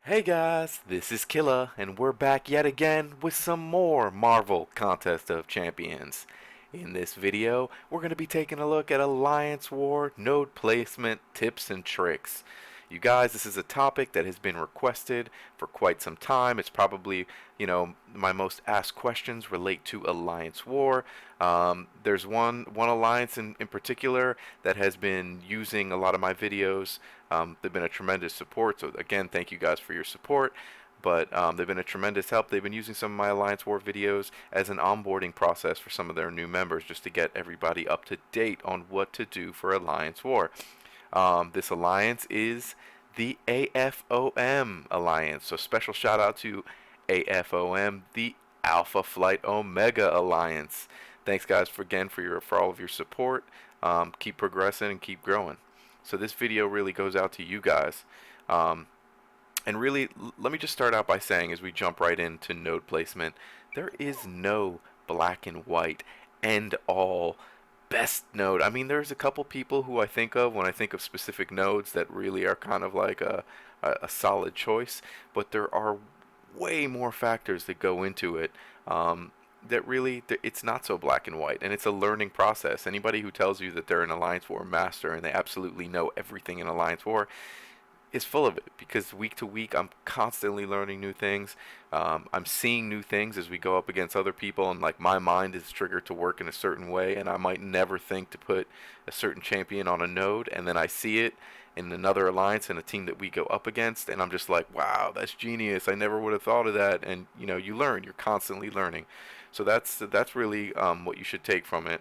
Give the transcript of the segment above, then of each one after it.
Hey guys, this is Killa, and we're back yet again with some more Marvel Contest of Champions. In this video, we're going to be taking a look at Alliance War node placement tips and tricks. You guys, this is a topic that has been requested for quite some time. It's probably, my most asked questions relate to Alliance War. There's one alliance in particular that has been using a lot of my videos. They've been a tremendous support. So again, thank you guys for your support. But they've been a tremendous help. They've been using some of my Alliance War videos as an onboarding process for some of their new members, just to get everybody up to date on what to do for Alliance War. This alliance is the AFOM Alliance. So special shout out to AFOM, the Alpha Flight Omega Alliance. Thanks guys for all of your support. Keep progressing and keep growing. So this video really goes out to you guys. And really, let me just start out by saying, as we jump right into node placement, there is no black and white end all best node. I mean, there's a couple people who I think of when I think of specific nodes that really are kind of like a solid choice, but there are way more factors that go into it. That really, it's not so black and white, and it's a learning process. Anybody who tells you that they're an Alliance War master and they absolutely know everything in Alliance War is full of it, because week to week I'm constantly learning new things. I'm seeing new things as we go up against other people, and like my mind is triggered to work in a certain way, and I might never think to put a certain champion on a node, and then I see it in another alliance and a team that we go up against, and I'm just like, wow, that's genius. I never would have thought of that. And you learn. You're constantly learning. So that's really what you should take from it.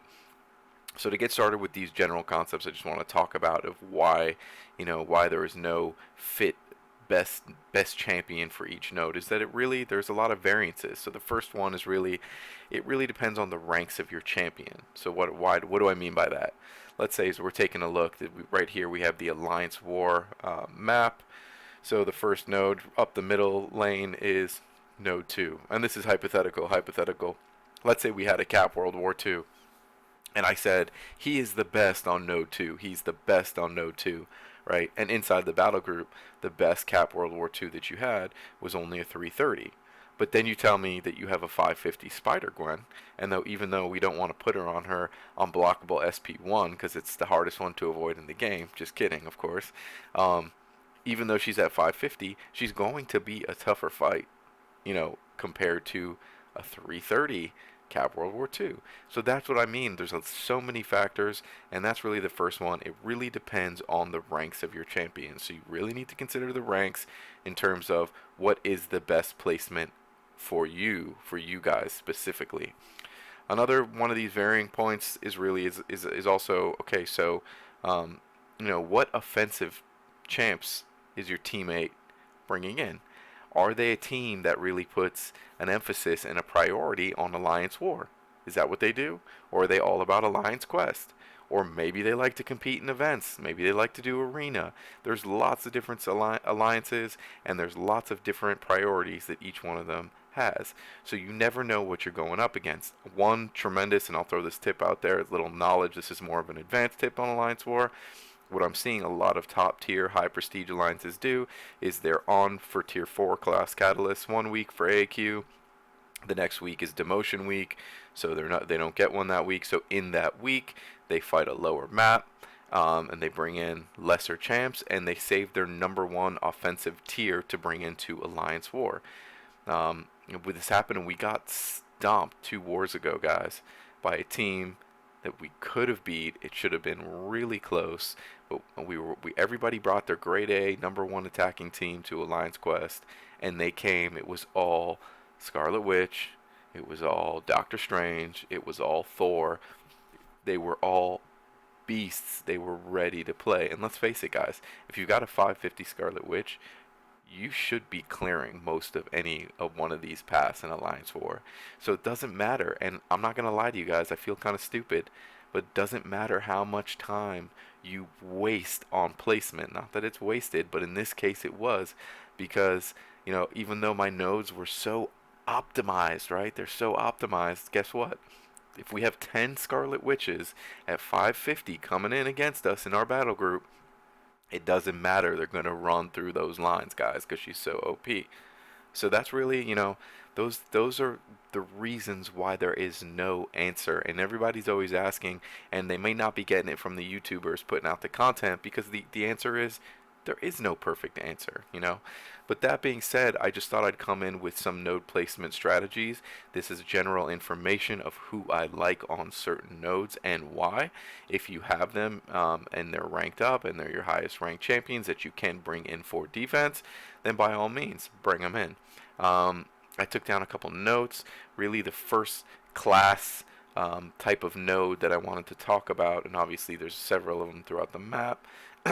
So to get started with these general concepts, I just want to talk about of why there is no fit best champion for each node. Is that there's a lot of variances. So the first one is it really depends on the ranks of your champion. So what do I mean by that? Let's say, as we're taking a look, right here we have the Alliance War map. So the first node up the middle lane is node 2, and this is hypothetical. Let's say we had a Cap World War 2, and I said he is the best on node 2. He's the best on node 2, right? And inside the battle group, the best Cap World War 2 that you had was only a 330. But then you tell me that you have a 550 Spider Gwen, and even though we don't want to put her on her unblockable SP1 because it's the hardest one to avoid in the game, just kidding, of course. Even though she's at 550, she's going to be a tougher fight, compared to a 330 Cap World War II. So that's what I mean. There's so many factors, and that's really the first one. It really depends on the ranks of your champion. So you really need to consider the ranks in terms of what is the best placement for you guys specifically. Another one of these varying points is also, okay, so what offensive champs is your teammate bringing in? Are they a team that really puts an emphasis and a priority on Alliance War? Is that what they do? Or are they all about Alliance Quest? Or maybe they like to compete in events. Maybe they like to do arena. There's lots of different alliances, and there's lots of different priorities that each one of them has. So you never know what you're going up against. One tremendous, and I'll throw this tip out there, little knowledge. This is more of an advanced tip on Alliance War. What I'm seeing a lot of top tier, high prestige alliances do is they're on for tier 4 class catalysts 1 week for AQ. The next week is demotion week, so they don't get one that week. So in that week, they fight a lower map, and they bring in lesser champs, and they save their number 1 offensive tier to bring into Alliance War. With this happened, we got stomped 2 wars ago, guys, by a team that we could have beat. It should have been really close, but everybody brought their grade A number 1 attacking team to Alliance Quest, and they came. It was all Scarlet Witch, it was all Doctor Strange, it was all Thor. They were all beasts. They were ready to play. And let's face it, guys, if you've got a 550 Scarlet Witch, you should be clearing most of any of one of these paths in Alliance War. So it doesn't matter, and I'm not going to lie to you guys, I feel kind of stupid, but it doesn't matter how much time you waste on placement. Not that it's wasted, but in this case it was, because, even though my nodes were so optimized, right? They're so optimized, guess what? If we have 10 Scarlet Witches at 550 coming in against us in our battle group, It doesn't matter. They're going to run through those lines, guys, because she's so OP. So that's really, those are the reasons why there is no answer. And everybody's always asking, and they may not be getting it from the YouTubers putting out the content, because the answer is there is no perfect answer. But that being said, I just thought I'd come in with some node placement strategies. This is general information of who I like on certain nodes and why. If you have them and they're ranked up and they're your highest ranked champions that you can bring in for defense, then by all means, bring them in. I took down a couple notes. Really, the first class type of node that I wanted to talk about, and obviously there's several of them throughout the map,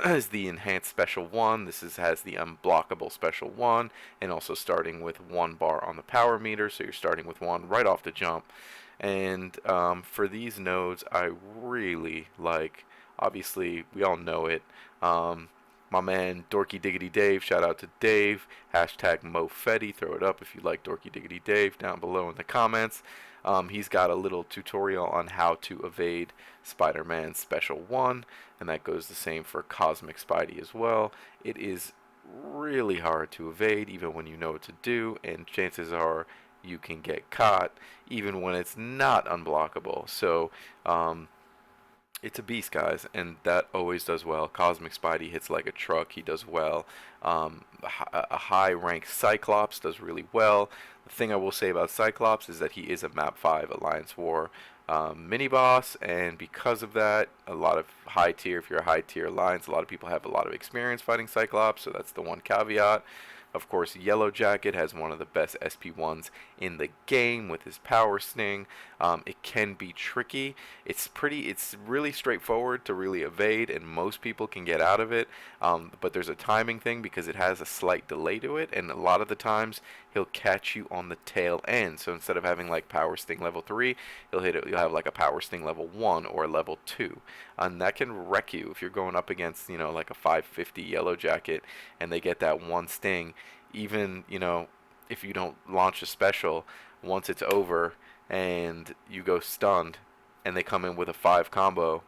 is the enhanced special 1. Has the unblockable special 1, and also starting with 1 bar on the power meter, so you're starting with 1 right off the jump. And for these nodes, I really like, obviously we all know it, my man Dorky Diggity Dave, shout out to Dave, hashtag MoFetti, throw it up if you like Dorky Diggity Dave down below in the comments. He's got a little tutorial on how to evade Spider-Man Special 1, and that goes the same for Cosmic Spidey as well. It is really hard to evade even when you know what to do, and chances are you can get caught even when it's not unblockable. So it's a beast, guys, and that always does well. Cosmic Spidey hits like a truck. He does well. A high-ranked Cyclops does really well. The thing I will say about Cyclops is that he is a Map 5 Alliance War mini-boss, and because of that, a lot of high-tier, if you're a high-tier Alliance, a lot of people have a lot of experience fighting Cyclops, so that's the one caveat. Of course, Yellow Jacket has one of the best SP1s in the game with his Power Sting. It can be tricky. It's really straightforward to really evade, and most people can get out of it. But there's a timing thing because it has a slight delay to it, and a lot of the times he'll catch you on the tail end. So instead of having like Power Sting level 3, you'll have like a Power Sting level 1 or level 2. And that can wreck you if you're going up against, like a 550 Yellow Jacket and they get that one sting. Even, if you don't launch a special, once it's over and you go stunned and they come in with a 5 combo,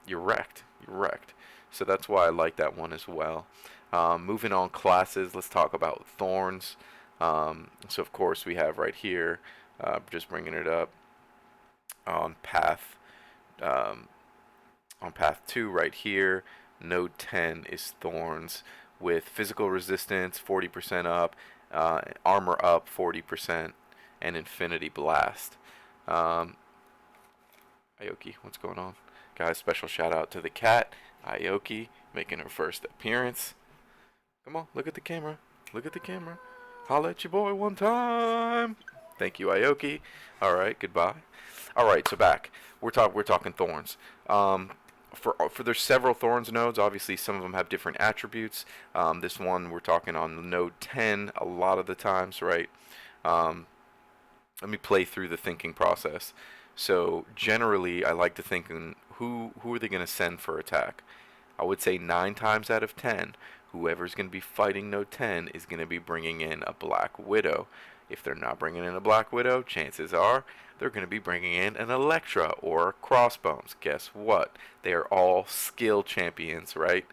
you're wrecked. You're wrecked. So that's why I like that one as well. Moving on classes, let's talk about Thorns. So of course we have right here, just bringing it up on path 2 right here. Node 10 is Thorns with physical resistance 40% up, armor up 40%, and infinity blast. Aoki, what's going on? Guys, special shout out to the cat, Aoki, making her first appearance. Come on, look at the camera. Look at the camera. Holla at your boy one time. Thank you, Aoki. Alright, goodbye. Alright, so back. We're talking Thorns. For there's several Thorns nodes. Obviously, some of them have different attributes. This one we're talking on node 10 a lot of the times, right? Let me play through the thinking process. So generally, I like to think in who are they going to send for attack? I would say 9 times out of 10, whoever's going to be fighting node 10 is going to be bringing in a Black Widow. If they're not bringing in a Black Widow, chances are they're going to be bringing in an Elektra or Crossbones. Guess what? They are all skill champions, right?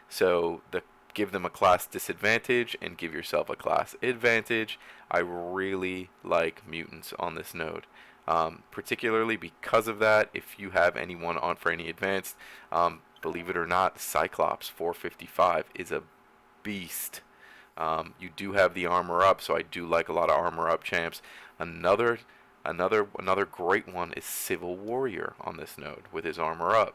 So give them a class disadvantage and give yourself a class advantage. I really like mutants on this node. Particularly because of that, if you have anyone on for any advanced, believe it or not, Cyclops 455 is a beast. You do have the armor up, so I do like a lot of armor up champs. Another great one is Civil Warrior on this node with his armor up.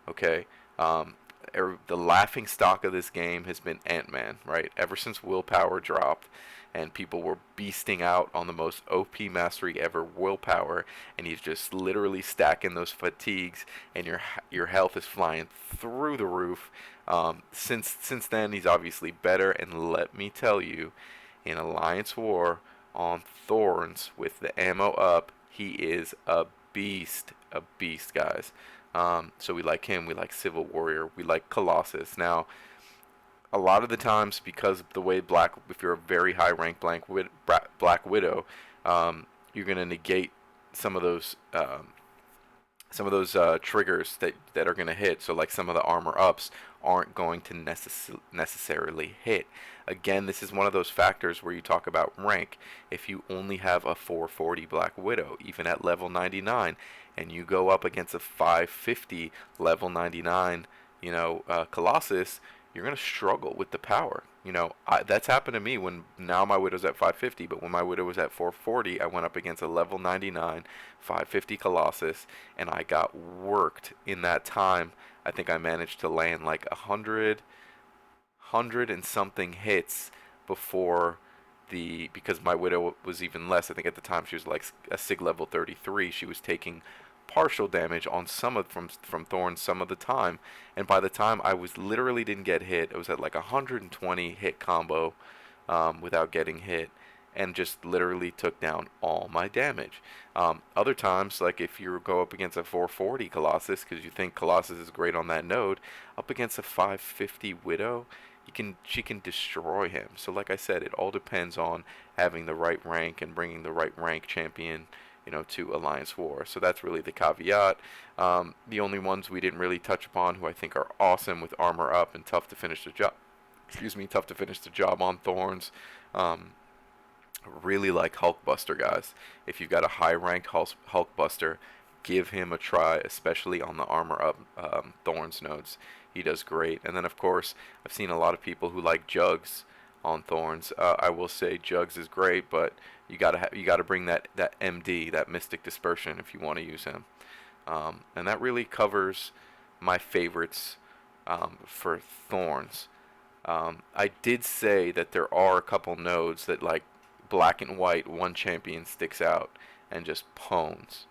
Okay, the laughing stock of this game has been Ant-Man, right? Ever since Willpower dropped and people were beasting out on the most OP mastery ever, Willpower, and he's just literally stacking those fatigues, and your health is flying through the roof. Since then, he's obviously better, and let me tell you, in Alliance War on Thorns with the ammo up, he is a beast, guys. So we like him, we like Civil Warrior, we like Colossus. Now, a lot of the times, because of the way if you're a very high rank Black Widow, you're gonna negate some of those triggers that are gonna hit. So like some of the armor ups aren't going to necessarily hit. Again, this is one of those factors where you talk about rank. If you only have a 440 Black Widow, even at level 99, and you go up against a 550 level 99, Colossus, you're going to struggle with the power. That's happened to me when now my Widow's at 550, but when my Widow was at 440, I went up against a level 99, 550 Colossus, and I got worked in that time. I think I managed to land like 100 and something hits before because my Widow was even less. I think at the time she was like a Sig level 33. She was taking partial damage on from Thorns some of the time, and by the time I was literally didn't get hit, I was at like 120 hit combo without getting hit, and just literally took down all my damage. Other times, like if you go up against a 440 Colossus because you think Colossus is great on that node, up against a 550 Widow, she can destroy him. So like I said, it all depends on having the right rank and bringing the right rank champion to Alliance War. So that's really the caveat. The only ones we didn't really touch upon who I think are awesome with armor up and tough to finish the job. Tough to finish the job on Thorns. Really like Hulkbuster, guys. If you've got a high-ranked Hulkbuster, give him a try, especially on the armor up Thorns nodes. He does great. And then of course, I've seen a lot of people who like Jugs on Thorns. I will say Jugs is great, but you gotta bring that MD, that Mystic Dispersion, if you want to use him. And that really covers my favorites for Thorns. I did say that there are a couple nodes that, like black and white, one champion sticks out and just pwns.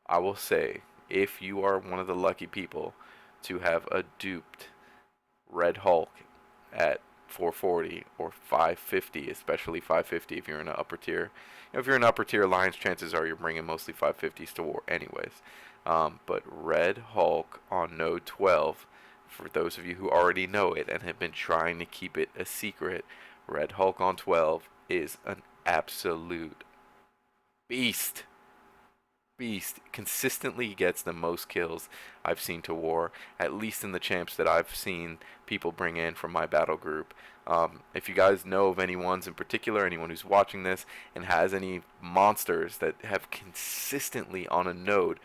I will say, if you are one of the lucky people to have a duped Red Hulk at 440 or 550, especially 550 if you're in an upper tier. If you're in upper tier Alliance, chances are you're bringing mostly 550s to war anyways. But Red Hulk on node 12, for those of you who already know it and have been trying to keep it a secret, Red Hulk on 12 is an absolute beast. Consistently gets the most kills I've seen to war, at least in the champs that I've seen people bring in from my battle group. If you guys know of any ones in particular, anyone who's watching this and has any monsters that have consistently on a node,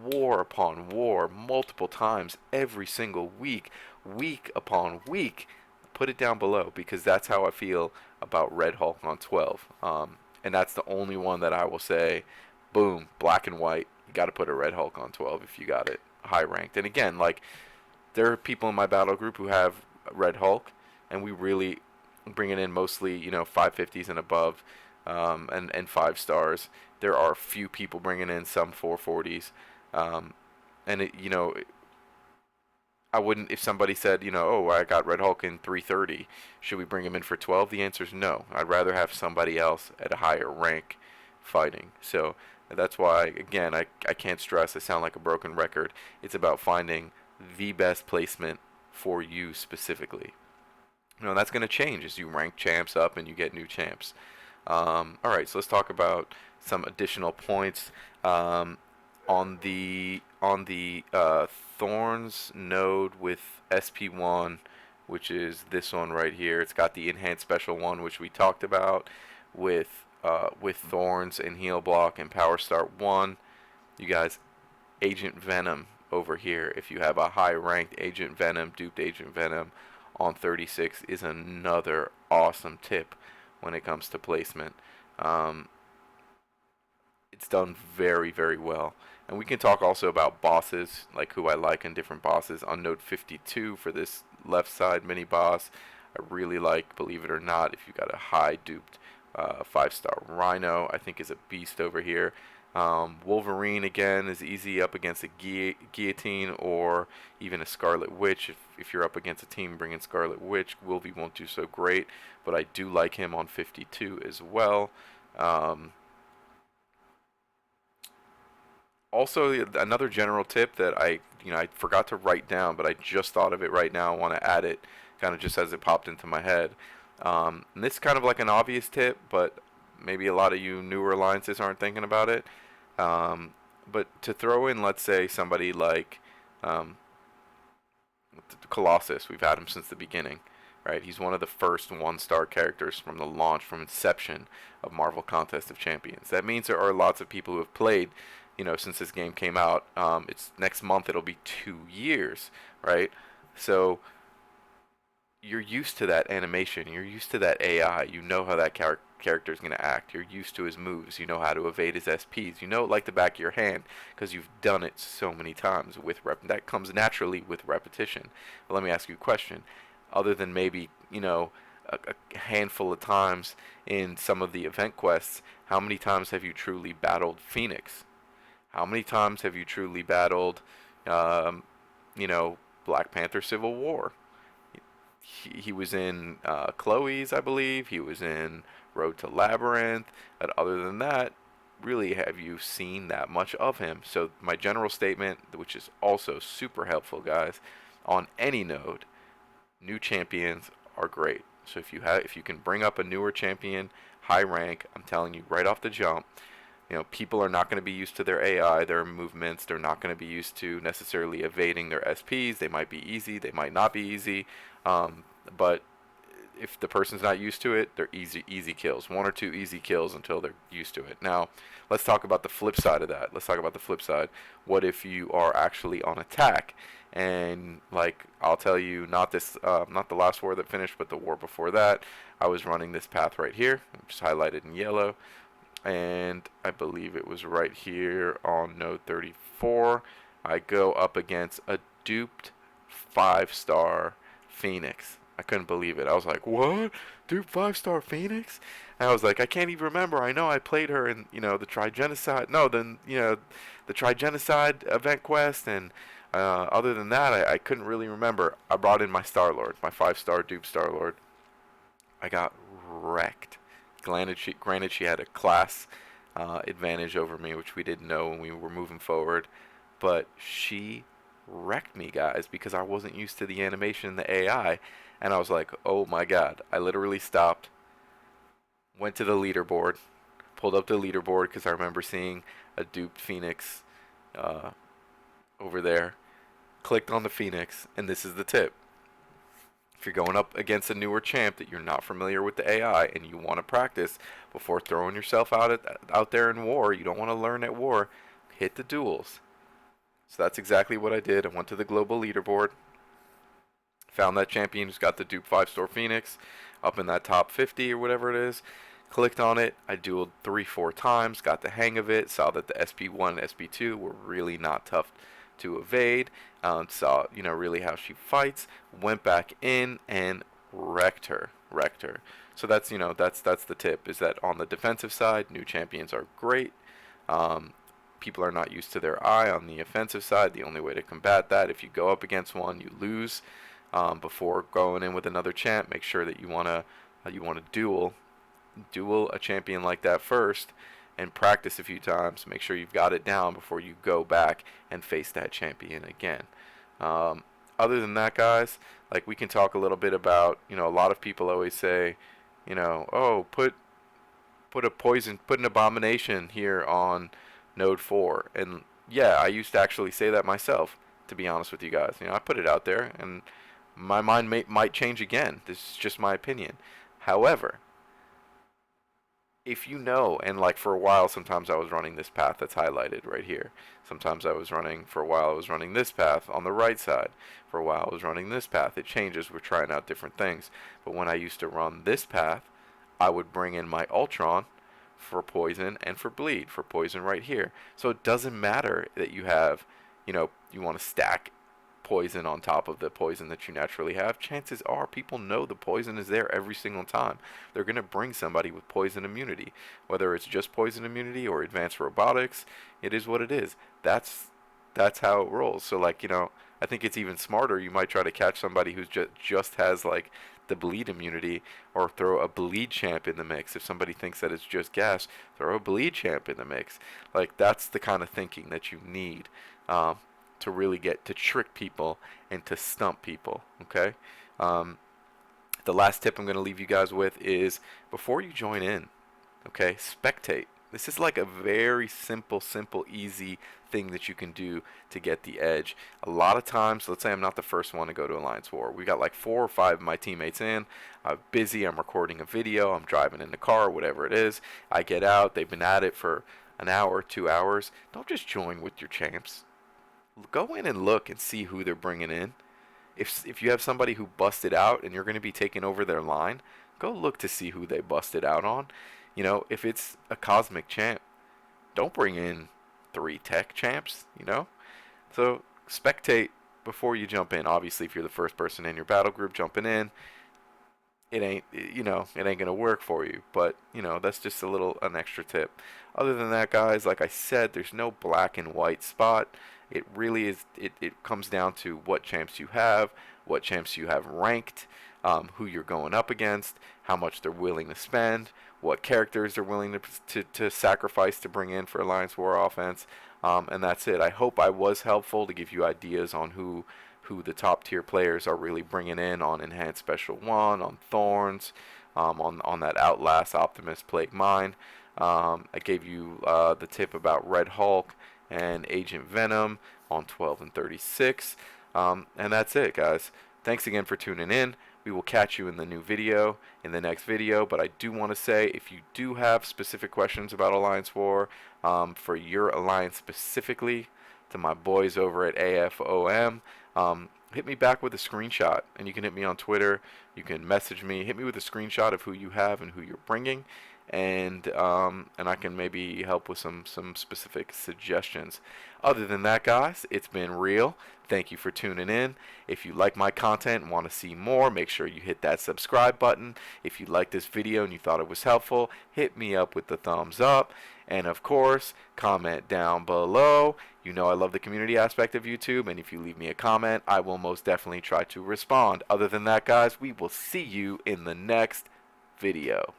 war upon war, multiple times every single week, week upon week, put it down below, because that's how I feel about Red Hulk on 12. And that's the only one that I will say, boom, black and white, you got to put a Red Hulk on 12 if you got it high ranked. And again, like, there are people in my battle group who have Red Hulk, and we really bring it in mostly, 550s and above, and 5 stars. There are a few people bringing in some 440s, and it, I wouldn't, if somebody said, oh, I got Red Hulk in 330, should we bring him in for 12? The answer is no. I'd rather have somebody else at a higher rank fighting. So that's why, again, I can't stress, I sound like a broken record. It's about finding the best placement for you specifically. That's going to change as you rank champs up and you get new champs. Alright, so let's talk about some additional points. On the Thorns node with SP1, which is this one right here, it's got the enhanced special one, which we talked about with Thorns and Heal Block and Power Start 1. You guys, Agent Venom over here, if you have a high ranked Agent Venom, duped Agent Venom on 36, is another awesome tip when it comes to placement. It's done very, very well. And we can talk also about bosses, like who I like in different bosses. On node 52 for this left side mini boss, I really like, believe it or not, if you got a high duped 5-star Rhino, I think is a beast over here. Wolverine, again, is easy up against a Guillotine or even a Scarlet Witch. If you're up against a team bringing Scarlet Witch, Wolvie won't do so great, but I do like him on 52 as well. Also, another general tip that I forgot to write down, but I just thought of it right now. I want to add it kind of just as it popped into my head. And this is kind of like an obvious tip, but maybe a lot of you newer alliances aren't thinking about it. But to throw in, let's say, somebody like, Colossus, we've had him since the beginning, right? He's one of the first one-star characters from the launch, from inception of Marvel Contest of Champions. That means there are lots of people who have played, since this game came out. It's next month. It'll be 2 years, right? So you're used to that animation. You're used to that AI. You know how that character is going to act. You're used to his moves. You know how to evade his SPs. You know it like the back of your hand because you've done it so many times with that comes naturally with repetition. But let me ask you a question. Other than maybe, a handful of times in some of the event quests, how many times have you truly battled Phoenix? How many times have you truly battled, um, Black Panther Civil War? He was in Chloe's, I believe. He was in Road to Labyrinth. But other than that, really, have you seen that much of him? So my general statement, which is also super helpful, guys, on any node, new champions are great. So if you can bring up a newer champion, high rank, I'm telling you right off the jump, people are not going to be used to their AI, their movements. They're not going to be used to necessarily evading their SPs. They might be easy. They might not be easy. But if the person's not used to it, they're easy kills. One or two easy kills until they're used to it. Now, let's talk about the flip side of that. Let's talk about the flip side. What if you are actually on attack? And like I'll tell you, not the last war that finished, but the war before that, I was running this path right here, just highlighted in yellow. And I believe it was right here on node 34. I go up against a duped 5-star Phoenix. I couldn't believe it. I was like, what? Duped 5-star Phoenix? And I was like, I can't even remember. I know I played her in, the Trigenocide. No, then, the Trigenocide event quest. And other than that, I couldn't really remember. I brought in my Star-Lord, my 5-star dupe Star-Lord. I got wrecked. Granted, she had a class advantage over me, which we didn't know when we were moving forward. But she wrecked me, guys, because I wasn't used to the animation and the AI. And I was like, oh my god. I literally stopped, went to the leaderboard, pulled up the leaderboard because I remember seeing a duped Phoenix over there. Clicked on the Phoenix, and this is the tip. If you're going up against a newer champ that you're not familiar with the AI and you want to practice before throwing yourself out there in war, you don't want to learn at war, hit the duels. So that's exactly what I did. I went to the global leaderboard, found that champion who's got the dupe 5-star Phoenix up in that top 50 or whatever it is, clicked on it. I dueled 3-4 times, got the hang of it, saw that the SP1 and SP2 were really not tough to evade, saw really how she fights, went back in and wrecked her. So that's that's the tip, is that on the defensive side, new champions are great. People are not used to their eye. On the offensive side, the only way to combat that, if you go up against one, you lose. Before going in with another champ, make sure that you wanna duel a champion like that first, and practice a few times. Make sure you've got it down before you go back and face that champion again. Other than that, guys, like, we can talk a little bit about, a lot of people always say, oh, put an abomination here on node 4. And yeah, I used to actually say that myself, to be honest with you guys. I put it out there, and my mind might change again. This is just my opinion. However, if and like, for a while, sometimes I was running this path that's highlighted right here. Sometimes I was running this path on the right side. For a while I was running this path. It changes. We're trying out different things. But when I used to run this path, I would bring in my Ultron for poison and for bleed. For poison right here. So it doesn't matter that you have, you want to stack poison on top of the poison that you naturally have. Chances are people know the poison is there every single time. They're going to bring somebody with poison immunity, whether it's just poison immunity or advanced robotics. It is what it is. That's how it rolls. So, like, I think it's even smarter. You might try to catch somebody who just has, like, the bleed immunity, or throw a bleed champ in the mix. If somebody thinks that it's just gas, throw a bleed champ in the mix. Like, that's the kind of thinking that you need to really get to trick people and to stump people. Okay. The last tip I'm going to leave you guys with is, before you join in, okay, spectate. This is like a very simple, easy thing that you can do to get the edge. A lot of times, let's say I'm not the first one to go to Alliance War. We got like 4 or 5 of my teammates in. I'm busy, I'm recording a video, I'm driving in the car, whatever it is. I get out, they've been at it for an hour, 2 hours. Don't just join with your champs. Go in and look and see who they're bringing in. If you have somebody who busted out and you're going to be taking over their line, go look to see who they busted out on. You know, if it's a cosmic champ, don't bring in 3 tech champs, you know? So spectate before you jump in. Obviously, if you're the first person in your battle group jumping in, it ain't gonna work for you. But that's just an extra tip. Other than that, guys, like I said, there's no black and white spot. It really is. It comes down to what champs you have, what champs you have ranked, who you're going up against, how much they're willing to spend, what characters they're willing to sacrifice to bring in for Alliance War offense, and that's it. I hope I was helpful to give you ideas on who the top tier players are really bringing in on Enhanced Special 1, on Thorns, on that Outlast Optimus Plague Mine. I gave you the tip about Red Hulk and Agent Venom on 12 and 36. And that's it, guys. Thanks again for tuning in. We will catch you in the next video. But I do want to say, if you do have specific questions about Alliance War, for your alliance specifically, to my boys over at AFOM, hit me back with a screenshot. And you can hit me on Twitter. You can message me. Hit me with a screenshot of who you have and who you're bringing. And I can maybe help with some specific suggestions. Other than that, guys, it's been real. Thank you for tuning in. If you like my content and want to see more, make sure you hit that subscribe button. If you liked this video and you thought it was helpful, hit me up with the thumbs up. And of course, comment down below. You know I love the community aspect of YouTube, and if you leave me a comment, I will most definitely try to respond. Other than that, guys, we will see you in the next video.